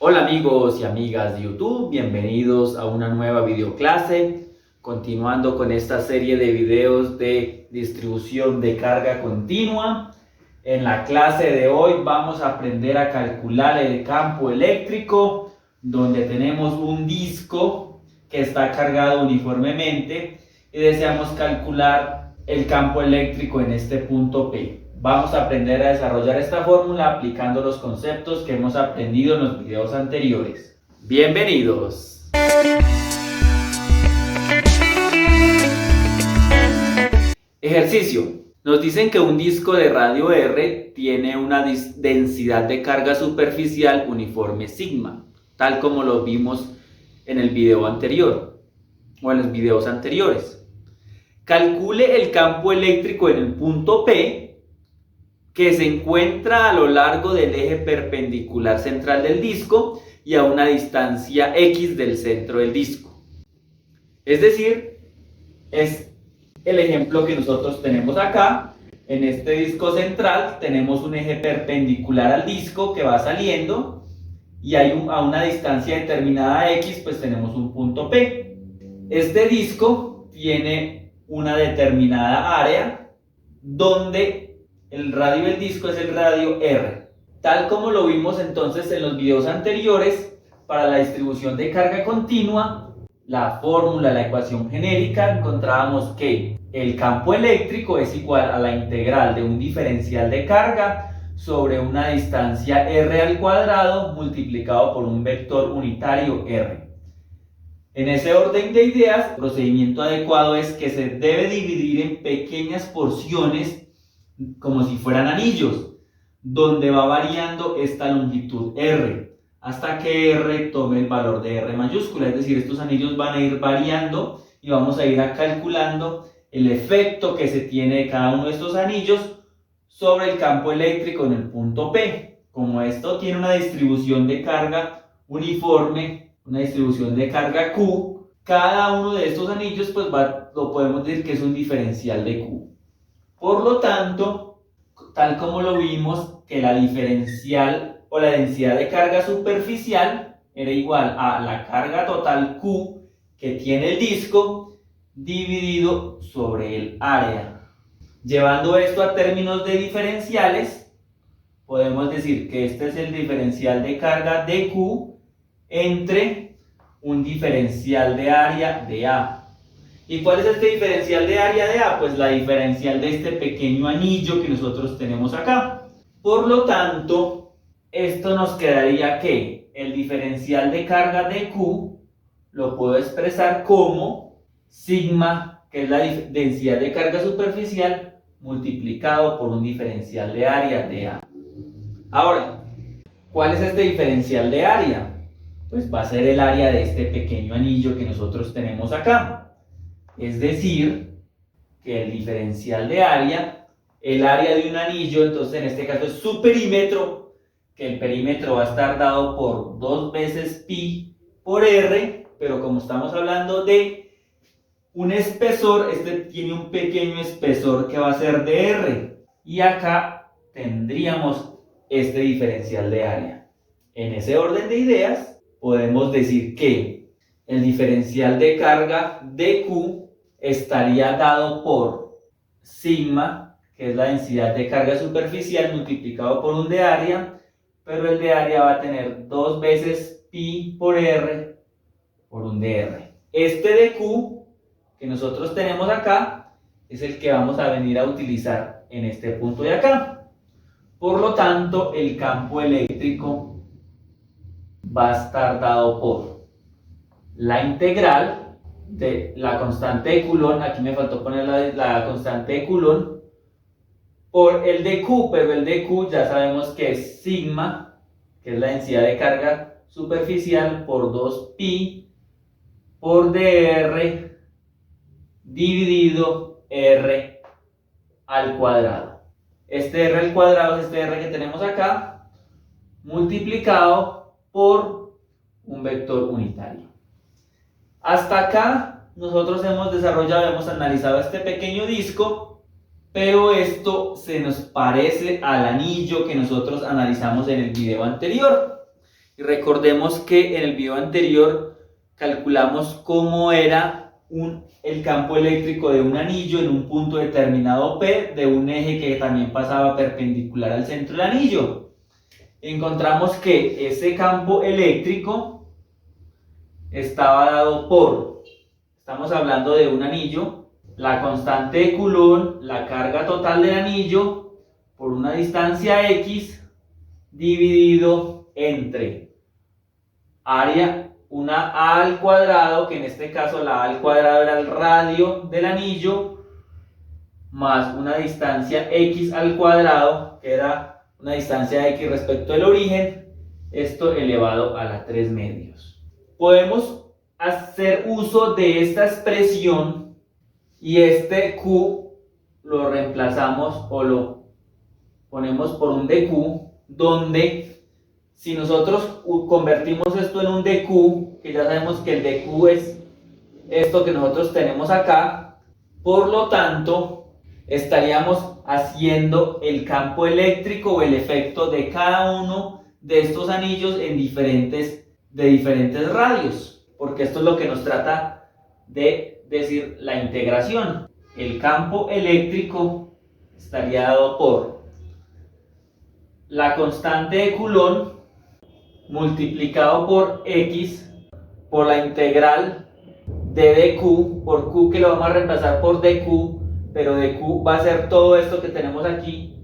Hola amigos y amigas de YouTube, bienvenidos a una nueva videoclase, continuando con esta serie de videos de distribución de carga continua. En la clase de hoy vamos a aprender a calcular el campo eléctrico, donde tenemos un disco que está cargado uniformemente y deseamos calcular el campo eléctrico en este punto P. Vamos a aprender a desarrollar esta fórmula aplicando los conceptos que hemos aprendido en los videos anteriores. ¡Bienvenidos! Ejercicio. Nos dicen que un disco de radio R tiene una densidad de carga superficial uniforme sigma, tal como lo vimos en el video anterior o en los videos anteriores. Calcule el campo eléctrico en el punto P, que se encuentra a lo largo del eje perpendicular central del disco y a una distancia X del centro del disco. Es decir, es el ejemplo que nosotros tenemos acá. En este disco central tenemos un eje perpendicular al disco que va saliendo y a una distancia determinada X, pues tenemos un punto P. Este disco tiene una determinada área donde el radio del disco es el radio R. Tal como lo vimos entonces en los videos anteriores, para la distribución de carga continua, la fórmula, la ecuación genérica, encontrábamos que el campo eléctrico es igual a la integral de un diferencial de carga sobre una distancia R al cuadrado multiplicado por un vector unitario R. En ese orden de ideas, el procedimiento adecuado es que se debe dividir en pequeñas porciones como si fueran anillos, donde va variando esta longitud R, hasta que R tome el valor de R mayúscula, es decir, estos anillos van a ir variando y vamos a ir calculando el efecto que se tiene de cada uno de estos anillos sobre el campo eléctrico en el punto P. Como esto tiene una distribución de carga uniforme, una distribución de carga Q, cada uno de estos anillos pues lo podemos decir que es un diferencial de Q. Por lo tanto, tal como lo vimos, que la diferencial o la densidad de carga superficial era igual a la carga total Q que tiene el disco dividido sobre el área. Llevando esto a términos de diferenciales, podemos decir que este es el diferencial de carga de Q entre un diferencial de área de A. ¿Y cuál es este diferencial de área de A? Pues la diferencial de este pequeño anillo que nosotros tenemos acá. Por lo tanto, esto nos quedaría que el diferencial de carga de Q lo puedo expresar como sigma, que es la densidad de carga superficial, multiplicado por un diferencial de área de A. Ahora, ¿cuál es este diferencial de área? Pues va a ser el área de este pequeño anillo que nosotros tenemos acá. Es decir, que el diferencial de área, el área de un anillo, entonces en este caso es su perímetro, que el perímetro va a estar dado por 2 veces pi por r, pero como estamos hablando de un espesor, este tiene un pequeño espesor que va a ser de r, y acá tendríamos este diferencial de área. En ese orden de ideas, podemos decir que el diferencial de carga de Q estaría dado por sigma, que es la densidad de carga superficial, multiplicado por un de área, pero el de área va a tener 2 veces pi por r por un de r. Este de Q que nosotros tenemos acá es el que vamos a venir a utilizar en este punto de acá. Por lo tanto, el campo eléctrico va a estar dado por la integral de la constante de Coulomb, aquí me faltó poner la constante de Coulomb, por el de Q, pero el de Q ya sabemos que es sigma, que es la densidad de carga superficial, por 2pi por dr dividido r al cuadrado. Este r al cuadrado es este r que tenemos acá, multiplicado por un vector unitario. Hasta acá nosotros hemos analizado este pequeño disco, pero esto se nos parece al anillo que nosotros analizamos en el video anterior. Y recordemos que en el video anterior calculamos cómo era el campo eléctrico de un anillo en un punto determinado P de un eje que también pasaba perpendicular al centro del anillo. Encontramos que ese campo eléctrico estaba dado por, estamos hablando de un anillo, la constante de Coulomb, la carga total del anillo, por una distancia X, dividido entre área, una A al cuadrado, que en este caso la A al cuadrado era el radio del anillo, más una distancia X al cuadrado, que era una distancia X respecto al origen, esto elevado a la 3 medios. Podemos hacer uso de esta expresión y este Q lo reemplazamos o lo ponemos por un dQ, donde si nosotros convertimos esto en un dQ, que ya sabemos que el dQ es esto que nosotros tenemos acá, por lo tanto estaríamos haciendo el campo eléctrico o el efecto de cada uno de estos anillos de diferentes radios, porque esto es lo que nos trata de decir la integración. El campo eléctrico estaría dado por la constante de Coulomb multiplicado por X por la integral de dQ por Q, que lo vamos a reemplazar por dQ, pero dQ va a ser todo esto que tenemos aquí,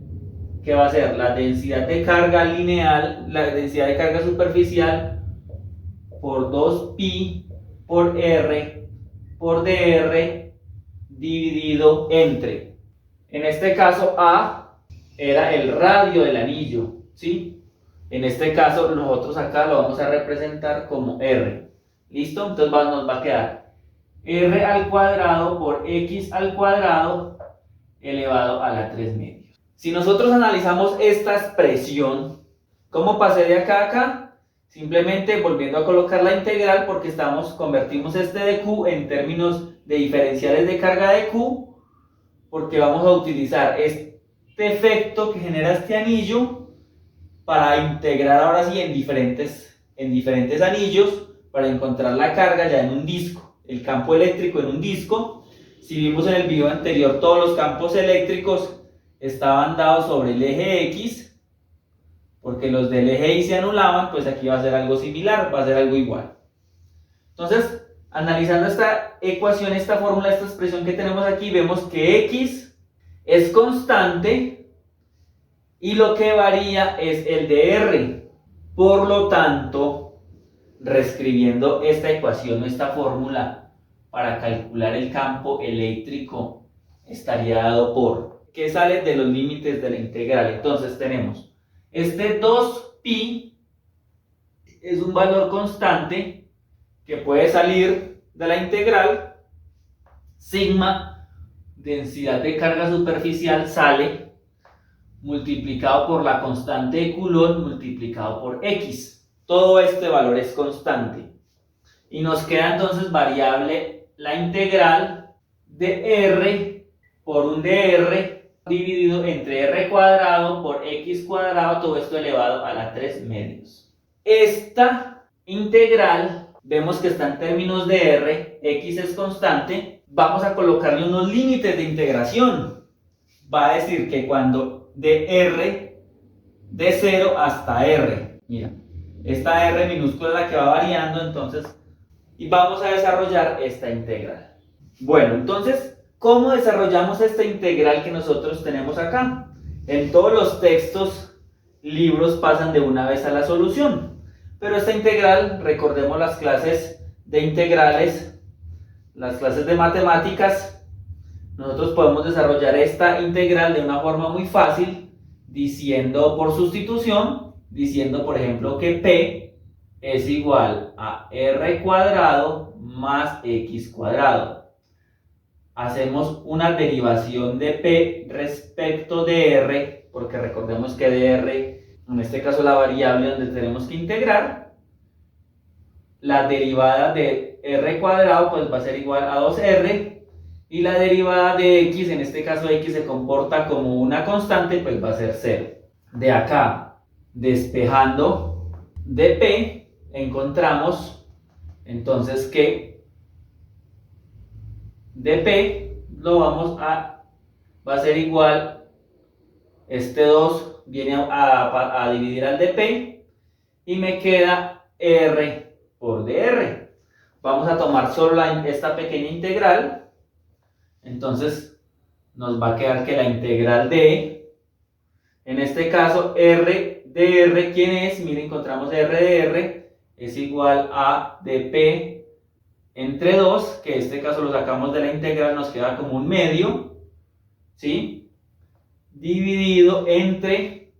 que va a ser la densidad de carga lineal, la densidad de carga superficial por 2pi por R por dr dividido entre, en este caso A era el radio del anillo, ¿sí? En este caso nosotros acá lo vamos a representar como R. ¿Listo? Entonces nos va a quedar R al cuadrado por X al cuadrado elevado a la 3 medios. Si nosotros analizamos esta expresión, ¿cómo pasé de acá a acá? Simplemente volviendo a colocar la integral, porque convertimos este de Q en términos de diferenciales de carga de Q, porque vamos a utilizar este efecto que genera este anillo para integrar ahora sí en diferentes anillos, para encontrar la carga ya en un disco, el campo eléctrico en un disco. Si vimos en el video anterior, todos los campos eléctricos estaban dados sobre el eje X, porque los del eje Y se anulaban, pues aquí va a ser algo similar, va a ser algo igual. Entonces, analizando esta ecuación, esta fórmula, esta expresión que tenemos aquí, vemos que X es constante y lo que varía es el de R. Por lo tanto, reescribiendo esta ecuación o esta fórmula para calcular el campo eléctrico, estaría dado por, que sale de los límites de la integral. Entonces tenemos este 2pi es un valor constante que puede salir de la integral. Sigma, densidad de carga superficial, sale multiplicado por la constante de Coulomb multiplicado por X. Todo este valor es constante. Y nos queda entonces variable la integral de R por un dr dividido entre R cuadrado por X cuadrado, todo esto elevado a la 3 medios. Esta integral, vemos que está en términos de R, X es constante, vamos a colocarle unos límites de integración. Va a decir que cuando de R, de 0 hasta R, mira, esta R minúscula es la que va variando, entonces, y vamos a desarrollar esta integral. Bueno, entonces, ¿cómo desarrollamos esta integral que nosotros tenemos acá? En todos los textos, libros pasan de una vez a la solución, pero esta integral, recordemos las clases de integrales, las clases de matemáticas, nosotros podemos desarrollar esta integral de una forma muy fácil, diciendo por sustitución, diciendo por ejemplo que P es igual a R cuadrado más X cuadrado. Hacemos una derivación de P respecto de R, porque recordemos que de R, en este caso la variable donde tenemos que integrar, la derivada de R cuadrado pues va a ser igual a 2R, y la derivada de X, en este caso X se comporta como una constante, pues va a ser 0. De acá, despejando de P, encontramos entonces que dp va a ser igual, este 2 viene a dividir al dp y me queda r por dr. Vamos a tomar solo esta pequeña integral, entonces nos va a quedar que la integral de, en este caso, r dr, ¿quién es? Miren, encontramos r dr es igual a dp entre 2, que en este caso lo sacamos de la integral, nos queda como un medio, ¿sí? Dividido entre,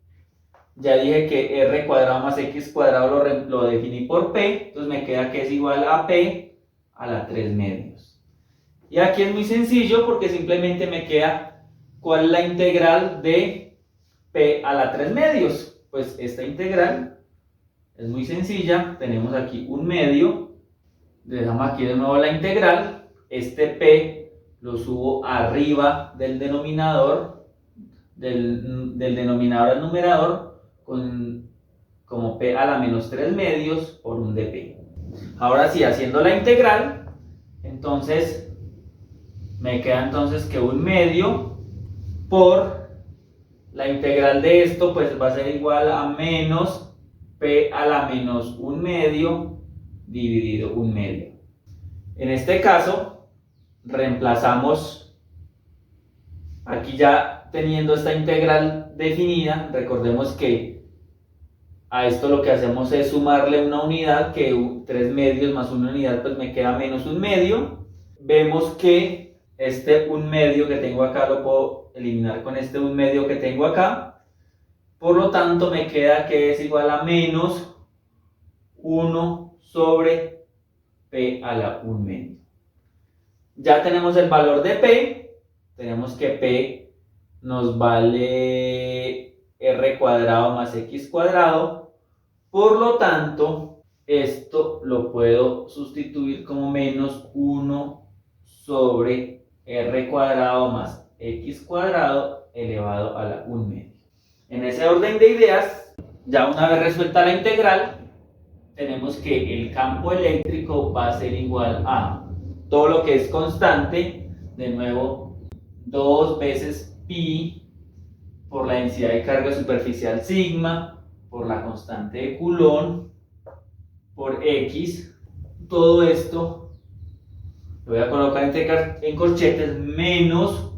ya dije que r cuadrado más x cuadrado lo definí por p, entonces me queda que es igual a p a la 3 medios. Y aquí es muy sencillo porque simplemente me queda cuál es la integral de p a la 3 medios. Pues esta integral es muy sencilla, tenemos aquí un medio. Dejamos aquí de nuevo la integral, este p lo subo arriba del denominador, del denominador al numerador, como p a la menos 3 medios por un dp. Ahora sí, haciendo la integral, entonces me queda entonces que un medio por la integral de esto, pues va a ser igual a menos p a la menos 1 medio dividido 1 medio. En este caso, reemplazamos, aquí ya teniendo esta integral definida, recordemos que a esto lo que hacemos es sumarle una unidad, que 3 medios más una unidad, pues me queda menos 1 medio. Vemos que este 1 medio que tengo acá lo puedo eliminar con este 1 medio que tengo acá. Por lo tanto, me queda que es igual a menos 1 sobre p a la 1 medio. Ya tenemos el valor de p, tenemos que p nos vale r cuadrado más x cuadrado, por lo tanto, esto lo puedo sustituir como menos 1 sobre r cuadrado más x cuadrado elevado a la 1 medio. En ese orden de ideas, ya una vez resuelta la integral, tenemos que el campo eléctrico va a ser igual a todo lo que es constante, de nuevo, 2 veces pi por la densidad de carga superficial sigma, por la constante de Coulomb, por x. Todo esto lo voy a colocar en corchetes, menos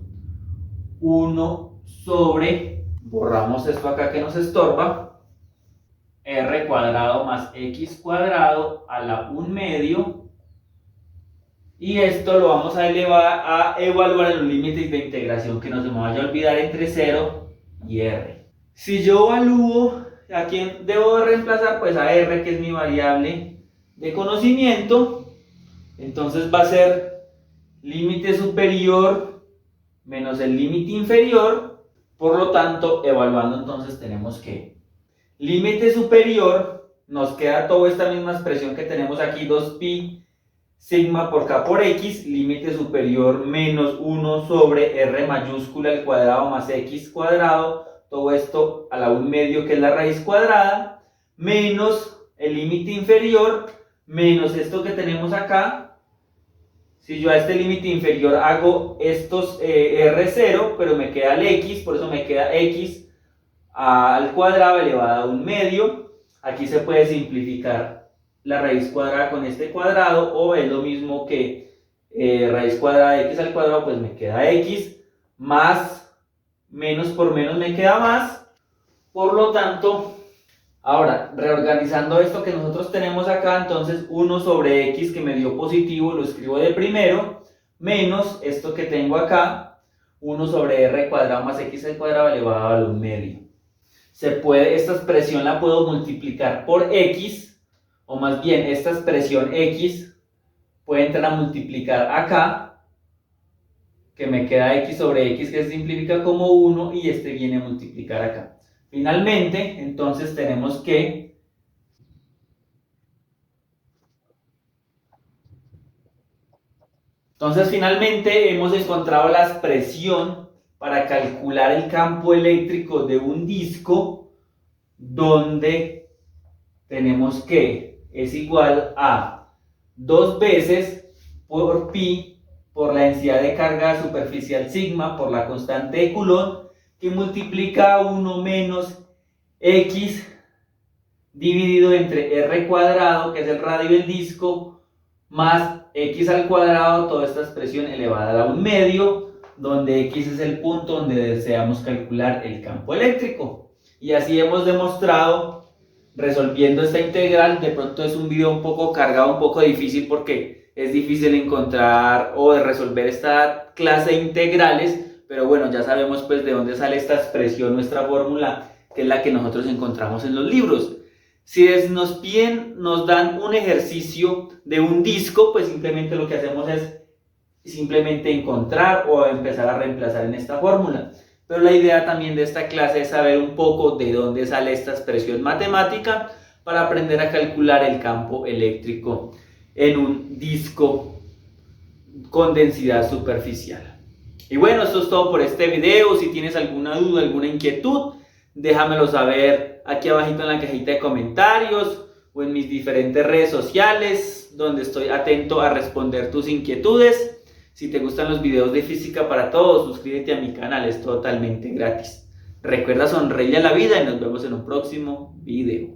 1 sobre, borramos esto acá que nos estorba, r cuadrado más x cuadrado a la 1 medio, y esto lo vamos a evaluar en los límites de integración, que no se me vaya a olvidar, entre 0 y r. Si yo evalúo a quién debo reemplazar, pues a r, que es mi variable de conocimiento, entonces va a ser límite superior menos el límite inferior. Por lo tanto, evaluando, entonces tenemos que límite superior, nos queda toda esta misma expresión que tenemos aquí, 2pi sigma por k por x, límite superior menos 1 sobre r mayúscula al cuadrado más x cuadrado, todo esto a la 1 medio, que es la raíz cuadrada, menos el límite inferior, menos esto que tenemos acá. Si yo a este límite inferior hago estos r0, pero me queda el x, por eso me queda x al cuadrado elevado a 1 medio. Aquí se puede simplificar la raíz cuadrada con este cuadrado, o es lo mismo que raíz cuadrada de x al cuadrado, pues me queda x, más menos por menos me queda más. Por lo tanto, ahora reorganizando esto que nosotros tenemos acá, entonces 1 sobre x, que me dio positivo, lo escribo de primero, menos esto que tengo acá, 1 sobre r cuadrado más x al cuadrado elevado a 1 medio. Esta expresión la puedo multiplicar por x, o más bien esta expresión x puede entrar a multiplicar acá, que me queda x sobre x, que se simplifica como 1, y este viene a multiplicar acá. Finalmente, entonces tenemos que finalmente hemos encontrado la expresión para calcular el campo eléctrico de un disco donde tenemos que es igual a 2 veces por pi por la densidad de carga superficial sigma por la constante de Coulomb, que multiplica 1 menos x dividido entre r cuadrado, que es el radio del disco, más x al cuadrado, toda esta expresión elevada a un medio, donde x es el punto donde deseamos calcular el campo eléctrico. Y así hemos demostrado, resolviendo esta integral. De pronto es un video un poco cargado, un poco difícil, porque es difícil encontrar o de resolver esta clase de integrales, pero bueno, ya sabemos pues de dónde sale esta expresión, nuestra fórmula, que es la que nosotros encontramos en los libros. Si nos piden, nos dan un ejercicio de un disco, pues simplemente lo que hacemos es simplemente encontrar o empezar a reemplazar en esta fórmula. Pero la idea también de esta clase es saber un poco de dónde sale esta expresión matemática para aprender a calcular el campo eléctrico en un disco con densidad superficial. Y bueno, esto es todo por este video. Si tienes alguna duda, alguna inquietud, déjamelo saber aquí abajito en la cajita de comentarios o en mis diferentes redes sociales, donde estoy atento a responder tus inquietudes. Si te gustan los videos de Física para Todos, suscríbete a mi canal, es totalmente gratis. Recuerda sonreírle a la vida y nos vemos en un próximo video.